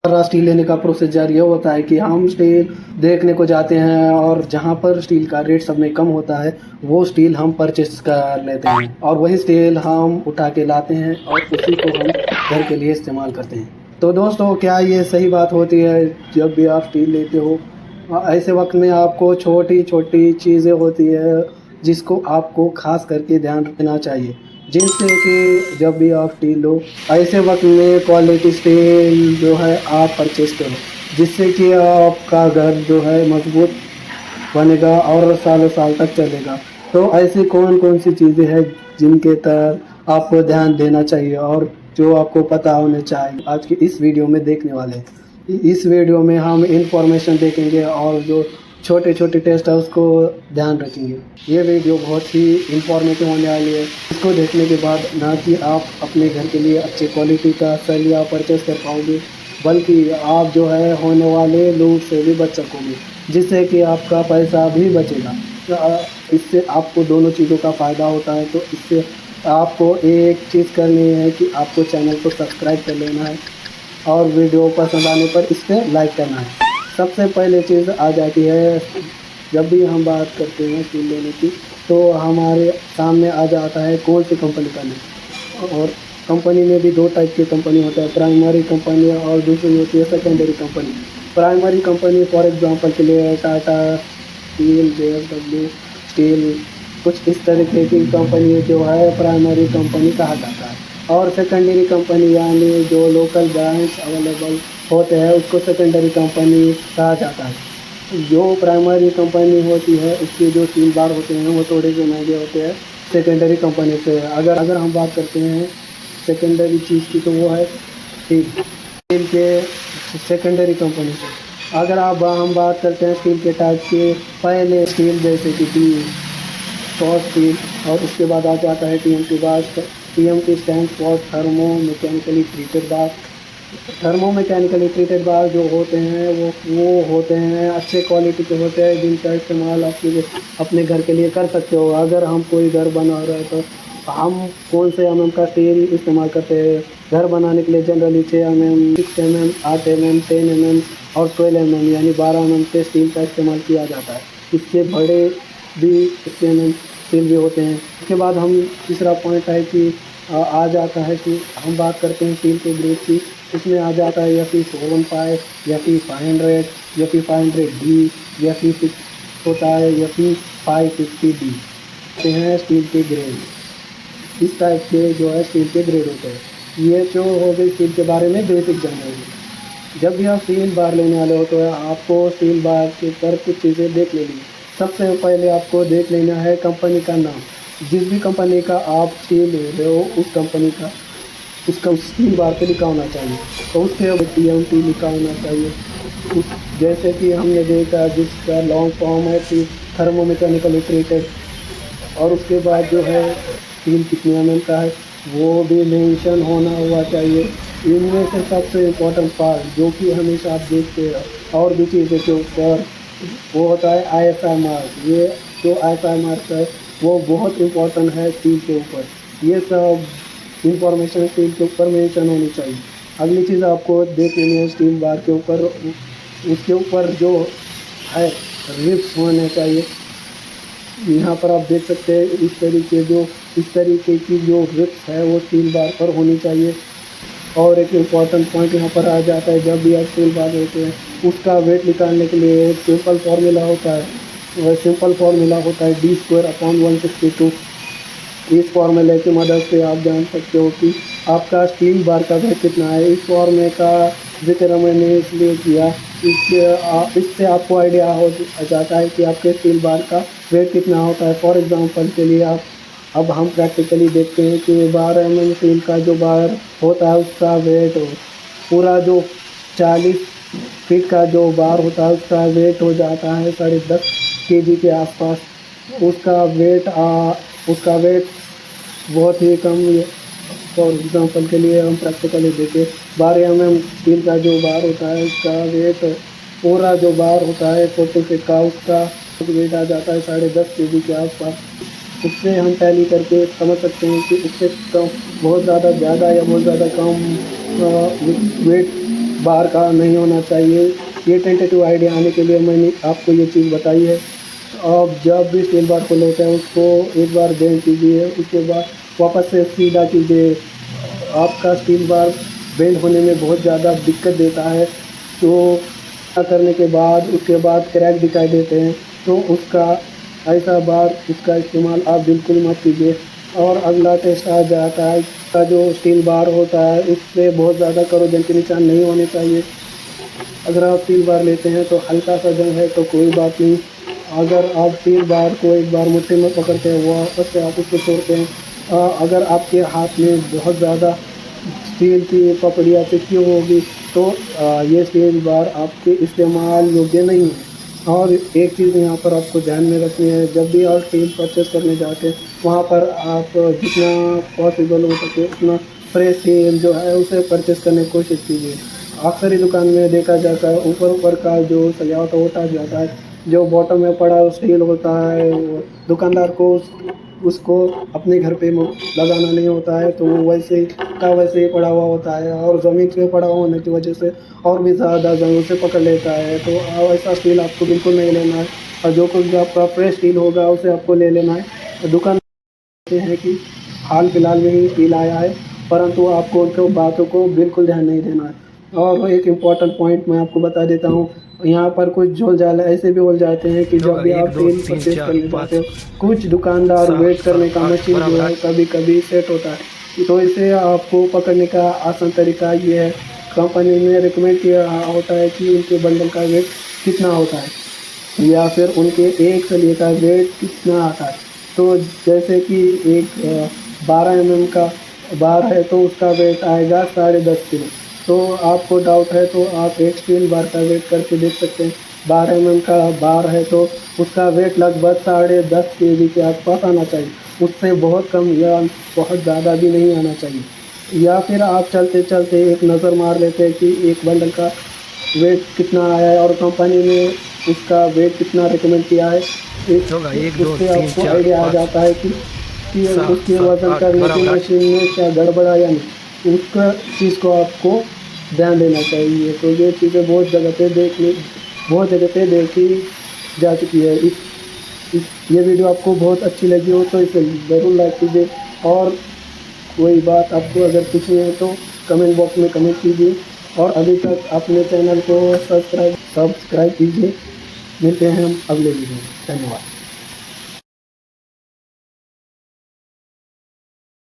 हमारा स्टील लेने का प्रोसीजर ये होता है कि हम स्टील देखने को जाते हैं और जहाँ पर स्टील का रेट सब में कम होता है वो स्टील हम परचेस कर लेते हैं और वही स्टील हम उठा के लाते हैं और उसी को हम घर के लिए इस्तेमाल करते हैं। तो दोस्तों, क्या ये सही बात होती है? जब भी आप स्टील लेते हो ऐसे वक्त में आपको छोटी छोटी चीज़ें होती है जिसको आपको खास करके ध्यान रखना चाहिए, जिनसे कि जब भी आप स्टील लो ऐसे वक्त में क्वालिटी स्टील जो है आप परचेस करो, जिससे कि आपका घर जो है मजबूत बनेगा और सालों साल तक चलेगा। तो ऐसी कौन कौन सी चीज़ें हैं जिनके तरफ आपको ध्यान देना चाहिए और जो आपको पता होने चाहिए, आज की इस वीडियो में देखने वाले हैं। इस वीडियो में हम इंफॉर्मेशन देखेंगे और जो छोटे छोटे टेस्ट है उसको ध्यान रखेंगे। ये वीडियो बहुत ही इंफॉर्मेटिव होने वाली है। इसको देखने के बाद ना कि आप अपने घर के लिए अच्छे क्वालिटी का सेल या परचेस कर पाओगे, बल्कि आप जो है होने वाले लूट से भी बच सकोगे, जिससे कि आपका पैसा भी बचेगा। इससे आपको दोनों चीज़ों का फ़ायदा होता है। तो इससे आपको एक चीज़ करनी है कि आपको चैनल को सब्सक्राइब कर लेना है और वीडियो पसंद आने पर इस पर लाइक करना है। सबसे पहले चीज़ आ जाती है, जब भी हम बात करते हैं स्टील लेने की तो हमारे सामने आ जाता है कौन सी कंपनी का लें। और कंपनी में भी दो टाइप की कंपनी होता है, प्राइमरी कंपनी और दूसरी होती है secondary company. Primary company for example के लिए टाटा स्टील, JSW स्टील, कुछ इस तरीके की कंपनी जो है प्राइमरी कंपनी कहा जाता है। और सेकेंडरी कंपनी यानी जो लोकल ब्रांड्स अवेलेबल होते हैं उसको सेकेंडरी कंपनी कहा जाता है। जो प्राइमरी कंपनी होती है उसके जो स्टील बार होते हैं वो थोड़े से महंगे होते हैं सेकेंडरी कंपनी से। अगर हम बात करते हैं सेकेंडरी चीज़ की तो वो है स्टील के सेकेंडरी कंपनी से। अगर हम बात करते हैं स्टील के टाइप के, पहले स्टील जैसे कि शॉर्ट स्टील और उसके बाद आ जाता है TMT bar. TMT stand for thermo mechanically treated bar. Thermo mechanically treated bar जो होते हैं वो होते हैं अच्छे क्वालिटी के होते हैं, जिनका इस्तेमाल आप अपने घर के लिए कर सकते हो। अगर हम कोई घर बना रहे हैं तो हम कौन से MM का स्टील इस्तेमाल करते हैं? घर बनाने के लिए generally 6 mm, 6 mm, 8 mm, 10 mm और 12 mm यानी 12 mm के स्टील का इस्तेमाल किया जाता है। इससे बड़े भी स्टील भी होते हैं। उसके बाद हम तीसरा पॉइंट है कि आ जाता है कि हम बात करते हैं स्टील के ग्रेड की। इसमें आ जाता है Fe415, Fe500, Fe500D, Fe6 होता है, Fe550D हैं स्टील के ग्रेड। इस टाइप के जो है स्टील के ग्रेड होते हैं। ये जो हो गई स्टील के बारे में बेसिक जानकारी। जब भी आप स्टील बार लेने वाले हो तो आपको स्टील बार के ऊपर कुछ चीज़ें देख लेनी। सबसे पहले आपको देख लेना है कंपनी का नाम। जिस भी कंपनी का आप स्टील ले रहे हो उस कंपनी का उसका स्टील बार पे लिखा होना चाहिए। तो उसके TMT लिखा होना चाहिए। जैसे कि हमने देखा जिसका लॉन्ग फॉर्म है कि थर्मो मैकेनिकली ट्रीटेड, और उसके बाद जो है स्टील कितने MM का है वो भी मेंशन होना हुआ चाहिए। इनमें से सबसे इम्पोर्टेंट पार्ट जो कि हमेशा आप देखते हैं और भी चीज़ों के ऊपर वो होता है ISI मार्क। ये जो ISI मार्क है वो बहुत इम्पोर्टेंट है स्टील के ऊपर। ये सब इंफॉर्मेशन स्टील के ऊपर मेंशन होनी चाहिए। अगली चीज़ आपको देख लेनी है स्टील बार के ऊपर, उसके ऊपर जो है रिप्स होने चाहिए। यहाँ पर आप देख सकते हैं इस तरीके की जो रिप्स है वो स्टील बार पर होनी चाहिए। और एक इम्पॉर्टेंट पॉइंट यहाँ पर आ जाता है, जब भी आप स्टील बार लेते हैं उसका वेट निकालने के लिए एक सिंपल फार्मूला होता है। वह सिंपल फार्मूला होता है D²/162। इस फार्मूले की मदद से आप जान सकते हो कि आपका स्टील बार का वेट कितना है। इस फार्मूले का जिक्र मैंने इसलिए किया, इससे आपको आइडिया हो जाता है कि आपके स्टील बार का वेट कितना होता है। फॉर एग्जांपल के लिए अब हम प्रैक्टिकली देखते हैं कि 12 mm स्टील का जो बार होता है उसका वेट पूरा जो 40 फीट का जो बार होता है उसका वेट हो जाता है 10.5 kg के आसपास। उसका वेट बहुत ही कम है। फॉर एग्जांपल के लिए हम प्रैक्टिकली देखें, 12 mm स्टील का जो बार होता है उसका वेट, पूरा जो बार होता है 40 फीट का, उसका वेट आ जाता है 10.5 kg के आसपास। उससे हम टैली करके समझ सकते हैं कि उससे कम बहुत ज़्यादा या बहुत ज़्यादा कम वेट बाहर का नहीं होना चाहिए। ये टेंटेटिव आइडिया आने के लिए मैंने आपको ये चीज़ बताई है। आप जब भी स्टील बार को लेते हैं उसको एक बार बेंड कीजिए, उसके बाद वापस से सीधा कीजिए। आपका स्टील बार बेंड होने में बहुत ज़्यादा दिक्कत देता है, तो ऐसा करने के बाद उसके बाद क्रैक दिखाई देते हैं, तो उसका ऐसा बार उसका इस्तेमाल आप बिल्कुल मत कीजिए। और अगला टेस्ट आ जाता है का जो स्टील बार होता है उससे बहुत ज़्यादा करोजन के निशान नहीं होने चाहिए। अगर आप स्टील बार लेते हैं तो हल्का सा जंग है तो कोई बात नहीं। अगर आप स्टील बार को एक बार मुट्ठी में पकड़ते हैं वापस से आप उसको छोड़ते हैं, अगर आपके हाथ में बहुत ज़्यादा स्टील की पपड़ियाँ चिपकी होगी तो ये स्टील बार आपके इस्तेमाल योग्य नहीं है। और एक चीज़ यहाँ पर आपको ध्यान में रखनी है, जब भी आप स्टील परचेस करने जाते हैं वहाँ पर आप जितना पॉसिबल हो सके उतना फ्रेश स्टील जो है उसे परचेस करने की कोशिश कीजिए। अक्सर ही दुकान में देखा जाता है ऊपर ऊपर का जो सजावट होता जाता है, जो बॉटम में पड़ा स्टील होता है, वो दुकानदार को उसको अपने घर पे लगाना नहीं होता है, तो वो वैसे का वैसे ही पड़ा हुआ होता है और ज़मीन पे पड़ा हुआ होने की वजह से और भी ज़्यादा ज़मीन से पकड़ लेता है। तो ऐसा स्टील आपको बिल्कुल नहीं लेना है, और जो कुछ भी आपका फ्रेश स्टील होगा उसे आपको ले लेना है। दुकान कहते हैं कि हाल फिलहाल में ही स्टील आया है, परंतु आपको उनके बातों को बिल्कुल ध्यान नहीं देना है। और एक इम्पॉर्टेंट पॉइंट मैं आपको बता देता हूँ, यहाँ पर कुछ झोल झाल ऐसे भी हो जाते हैं कि जब भी आप तेल परचेज करने जाते हो कुछ दुकानदार वेट करने का मशीन जो है कभी कभी सेट होता है, तो इसे आपको पकड़ने का आसान तरीका ये है, कंपनी ने रिकमेंड किया होता है कि उनके बंडल का वेट कितना होता है या फिर उनके एक सलिए का वेट कितना आता है। तो जैसे कि एक 12 mm का बार है तो उसका वेट आएगा 10.5 किलो। तो आपको डाउट है तो आप एक स्टील बार का वेट करके देख सकते हैं। 12 mm का बार है तो उसका वेट लगभग 10.5 kg के आसपास आना चाहिए, उससे बहुत कम या बहुत ज़्यादा भी नहीं आना चाहिए। या फिर आप चलते चलते एक नज़र मार लेते हैं कि एक बंडल का वेट कितना आया है और कंपनी ने उसका वेट कितना रिकमेंड किया है, उससे आपको आइडिया आ जाता है कि उसके वजन करने की मशीन में क्या गड़बड़ा या नहीं, उसका चीज़ को आपको ध्यान देना चाहिए। तो ये चीज़ें बहुत जगह पे देखी जा चुकी है। ये वीडियो आपको बहुत अच्छी लगी हो तो इसे ज़रूर लाइक कीजिए, और कोई बात आपको अगर पूछनी है तो कमेंट बॉक्स में कमेंट कीजिए, और अभी तक अपने चैनल को सब्सक्राइब कीजिए। मिलते हैं हम अगले वीडियो में। धन्यवाद।